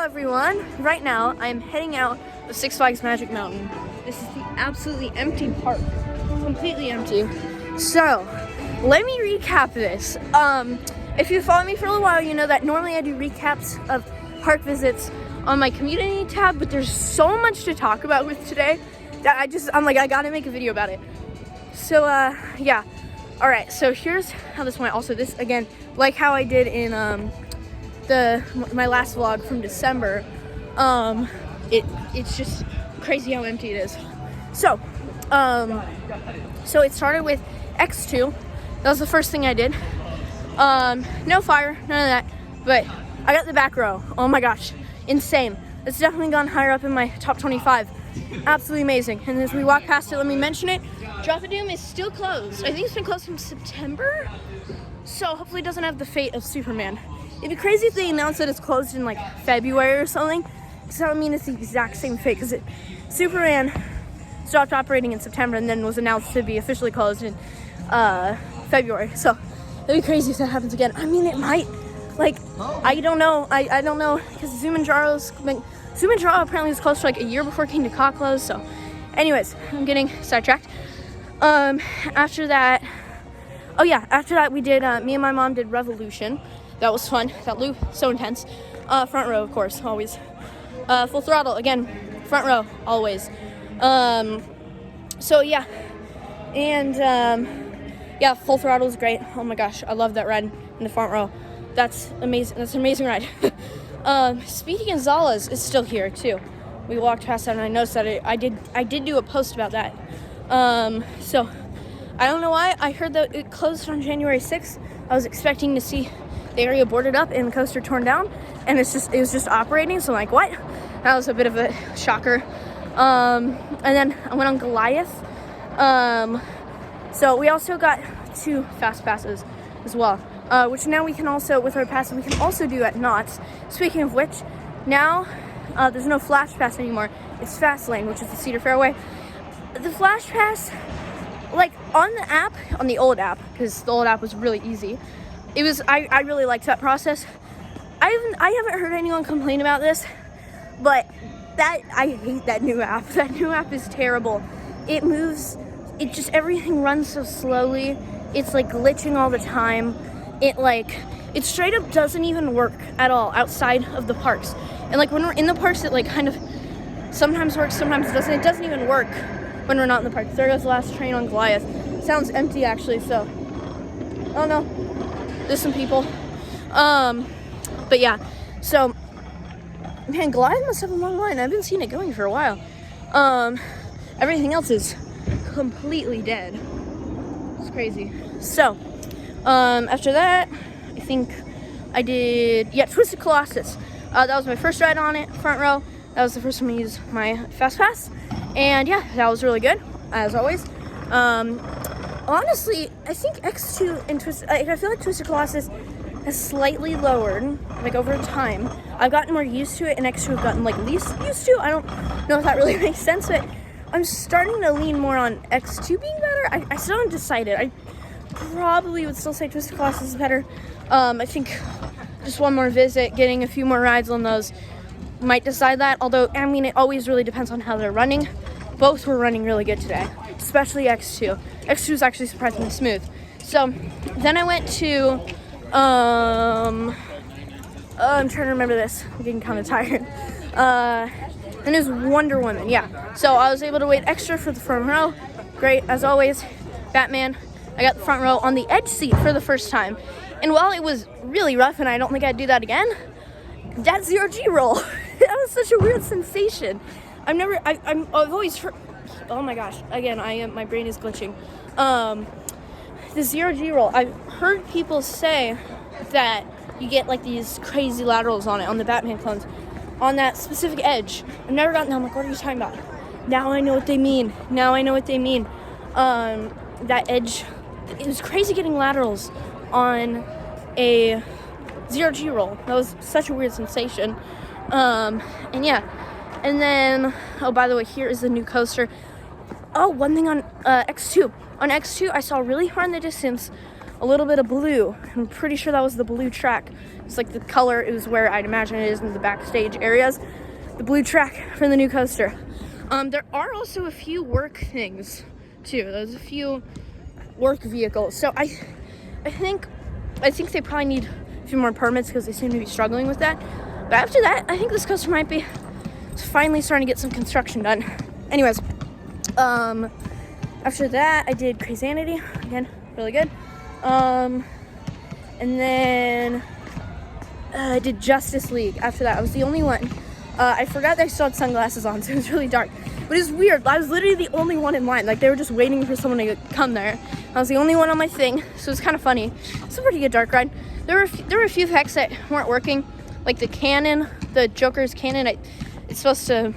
everyone. Right now, I'm heading out of Six Flags Magic Mountain. This is the absolutely empty park. Completely empty. So, let me recap this. If you follow me for a little while, you know that normally I do recaps of park visits on my community tab, but there's so much to talk about with today that I'm like, I gotta make a video about it. So, yeah. Alright, so here's how this went. Also, this, again, like how I did in, my last vlog from December, it's just crazy how empty it is. So it started with X2. That was the first thing I did. No fire, none of that, but I got the back row. Oh my gosh, insane. It's definitely gone higher up in my top 25. Absolutely amazing. And as we walk past it, let me mention it. Drop a Doom is still closed. I think it's been closed since September, so hopefully it doesn't have the fate of Superman. It'd be crazy if they announced that it's closed in like February or something, because that would mean it's the exact same fate, because Superman stopped operating in September and then was announced to be officially closed in February. So it'd be crazy if that happens again. I mean, it might. Like, I don't know. I don't know, because Zumanjaro apparently was closed for like a year before Kingda Ka closed. So, anyways, I'm getting sidetracked. After that we did. Me and my mom did Revolution. That was fun. That loop, so intense. Front row, of course, always. Full throttle, again, front row, always. So yeah, and yeah, Full Throttle is great. Oh my gosh, I love that ride in the front row. That's amazing. That's an amazing ride. Speedy Gonzalez is still here too. We walked past that and I noticed that I did do a post about that. So I don't know why. I heard that it closed on January 6th. I was expecting to see the area boarded up and the coaster torn down, and it was just operating. So I'm like, what? That was a bit of a shocker. And then I went on Goliath. So we also got 2 fast passes as well, which now we can also, with our passes, we can also do at Knott's. Speaking of which, now there's no Flash Pass anymore. It's Fast Lane, which is the Cedar Fairway. The Flash Pass, like on the app, on the old app, because the old app was really easy. I really liked that process. I haven't heard anyone complain about this, but I hate that new app. That new app is terrible. It moves, everything runs so slowly. It's like glitching all the time. It straight up doesn't even work at all outside of the parks. And like when we're in the parks, it like kind of sometimes works, sometimes it doesn't. It doesn't even work when we're not in the parks. There goes the last train on Goliath. Sounds empty actually, so oh no. There's some people. But yeah, so, man, Goliath must have a long line. I've been seeing it going for a while. Everything else is completely dead. It's crazy. So, after that, I think I did, Twisted Colossus. That was my first ride on it, front row. That was the first time I used my Fast Pass. And yeah, that was really good, as always. Honestly, I think X2 and I feel like Twisted Colossus has slightly lowered, like, over time. I've gotten more used to it, and X2 have gotten, like, least used to. I don't know if that really makes sense, but I'm starting to lean more on X2 being better. I still haven't decided. I probably would still say Twisted Colossus is better. I think just one more visit, getting a few more rides on those might decide that. Although, I mean, it always really depends on how they're running. Both were running really good today, especially X2. X2 is actually surprisingly smooth. So then I went to, I'm trying to remember this. I'm getting kind of tired. And it was Wonder Woman, yeah. So I was able to wait extra for the front row. Great, as always. Batman. I got the front row on the edge seat for the first time. And while it was really rough, and I don't think I'd do that again, that zero-G roll. That was such a weird sensation. I've always heard, oh my gosh, again, my brain is glitching. The zero-G roll, I've heard people say that you get like these crazy laterals on it, on the Batman clones, on that specific edge. I've never gotten that. I'm like, what are you talking about? Now I know what they mean. That edge, it was crazy getting laterals on a zero-G roll. That was such a weird sensation. And yeah. And then, oh, by the way, here is the new coaster. Oh, one thing on X2. On X2, I saw really far in the distance a little bit of blue. I'm pretty sure that was the blue track. It's like the color, it was where I'd imagine it is in the backstage areas. The blue track for the new coaster. There are also a few work things too. There's a few work vehicles. So I think they probably need a few more permits because they seem to be struggling with that. But after that, I think this coaster might be finally starting to get some construction done. Anyways, after that, I did Crazanity. Again, really good. And then I did Justice League. After that, I was the only one. I forgot that I still had sunglasses on, so it was really dark. But it was weird. I was literally the only one in line. Like, they were just waiting for someone to come there. I was the only one on my thing, so it was kind of funny. It's a pretty good dark ride. There were a few effects that weren't working. Like the cannon, the Joker's cannon, it's supposed to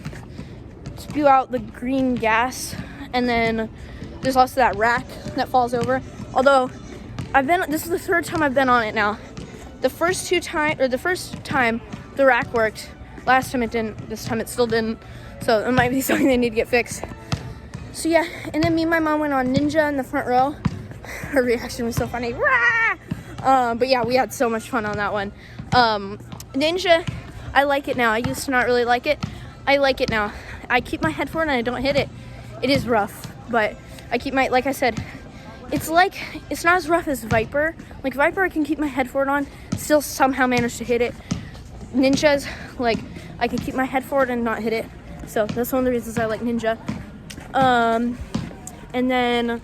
spew out the green gas. And then there's also that rack that falls over. Although, this is the third time I've been on it now. The first time the rack worked. Last time it didn't. This time it still didn't. So it might be something they need to get fixed. So yeah, and then me and my mom went on Ninja in the front row. Her reaction was so funny. But yeah, we had so much fun on that one. Ninja, I like it now. I used to not really like it. I like it now. I keep my head forward and I don't hit it. It is rough, but I keep like I said, it's not as rough as Viper. Like Viper, I can keep my head forward on, still somehow manage to hit it. Ninja's, like, I can keep my head forward and not hit it. So that's one of the reasons I like Ninja. And then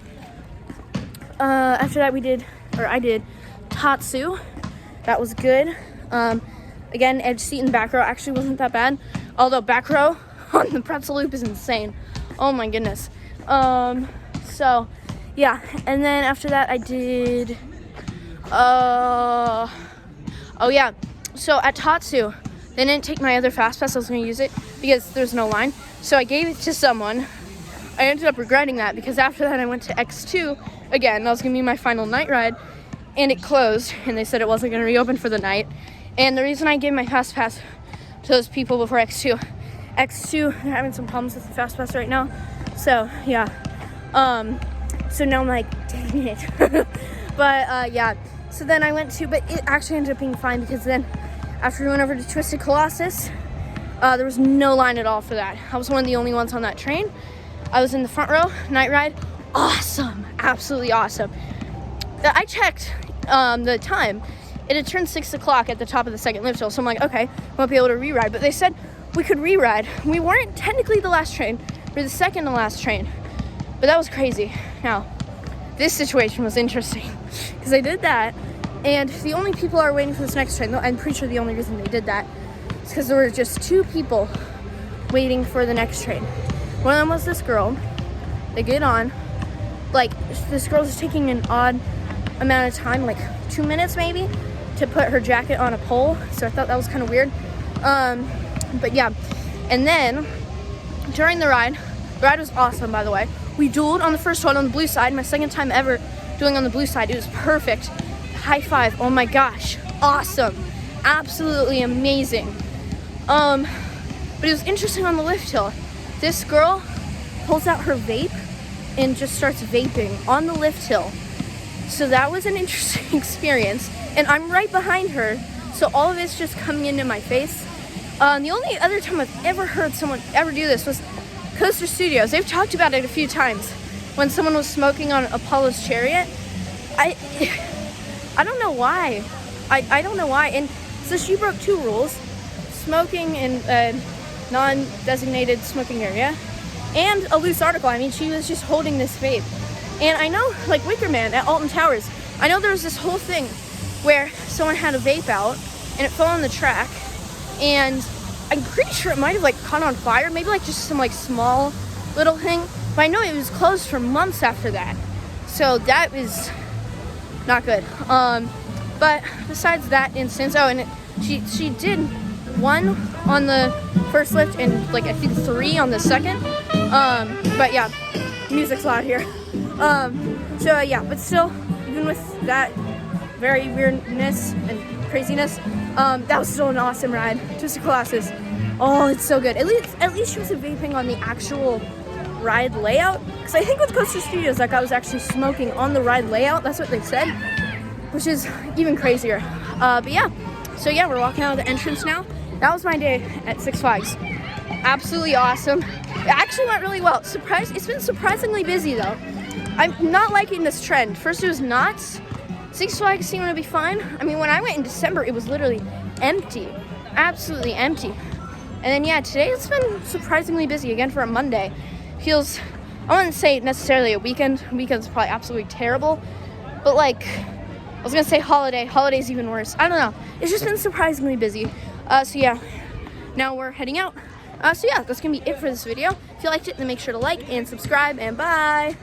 after that I did Tatsu. That was good. Again, edge seat and back row actually wasn't that bad. Although back row on the pretzel loop is insane. Oh my goodness. So yeah, and then after that I did oh yeah. So at Tatsu, they didn't take my other fast pass. I was going to use it because there's no line. So I gave it to someone. I ended up regretting that because after that I went to X2 again. That was going to be my final night ride. And it closed. And they said it wasn't going to reopen for the night. And the reason I gave my fast pass to those people before X2, they're having some problems with the fast pass right now. So yeah. So now I'm like, dang it. But yeah. So then I went to, but it actually ended up being fine because then after we went over to Twisted Colossus, there was no line at all for that. I was one of the only ones on that train. I was in the front row, night ride. Awesome, absolutely awesome. I checked the time. It had turned 6 o'clock at the top of the second lift hill, so I'm like, okay, won't be able to re-ride. But they said we could re-ride. We weren't technically the last train. We were the second to last train. But that was crazy. Now, this situation was interesting because I did that, and the only people are waiting for this next train, I'm pretty sure the only reason they did that is because there were just 2 people waiting for the next train. One of them was this girl. They get on. Like, this girl is taking an odd amount of time, like 2 minutes maybe, to put her jacket on a pole. So I thought that was kind of weird. But yeah. And then, during the ride was awesome, by the way. We dueled on the first one on the blue side. My second time ever dueling on the blue side. It was perfect. High five. Oh my gosh. Awesome. Absolutely amazing. But it was interesting on the lift hill. This girl pulls out her vape and just starts vaping on the lift hill. So that was an interesting experience. And I'm right behind her. So all of it's just coming into my face. The only other time I've ever heard someone ever do this was Coaster Studios. They've talked about it a few times when someone was smoking on Apollo's Chariot. I don't know why. I don't know why. And so she broke 2 rules: smoking in a non-designated smoking area and a loose article. I mean, she was just holding this vape. And I know, like Wicker Man at Alton Towers, I know there was this whole thing where someone had a vape out and it fell on the track, and I'm pretty sure it might have like caught on fire, maybe like just some like small little thing, but I know it was closed for months after that, so that was not good. But besides that instance, and she did 1 on the first lift and like I think 3 on the second. But yeah, music's loud here. So yeah, but still, even with that very weirdness and craziness, that was still an awesome ride. Twisted Colossus. Oh, it's so good. At least she wasn't vaping on the actual ride layout. Because I think with Coaster Studios, that guy was actually smoking on the ride layout. That's what they said. which is even crazier. But yeah, so yeah, we're walking out of the entrance now. That was my day at Six Flags. Absolutely awesome. It actually went really well. It's been surprisingly busy though. I'm not liking this trend. First it was not. Six Flags seemed to be fine. I mean, when I went in December, it was literally empty. Absolutely empty. And then yeah, today it's been surprisingly busy again for a Monday. Feels, I wouldn't say necessarily a weekend. Weekend's probably absolutely terrible. But like, I was gonna say holiday. Holiday's even worse. I don't know. It's just been surprisingly busy. So yeah, now we're heading out. So yeah, that's gonna be it for this video. If you liked it, then make sure to like and subscribe, and bye.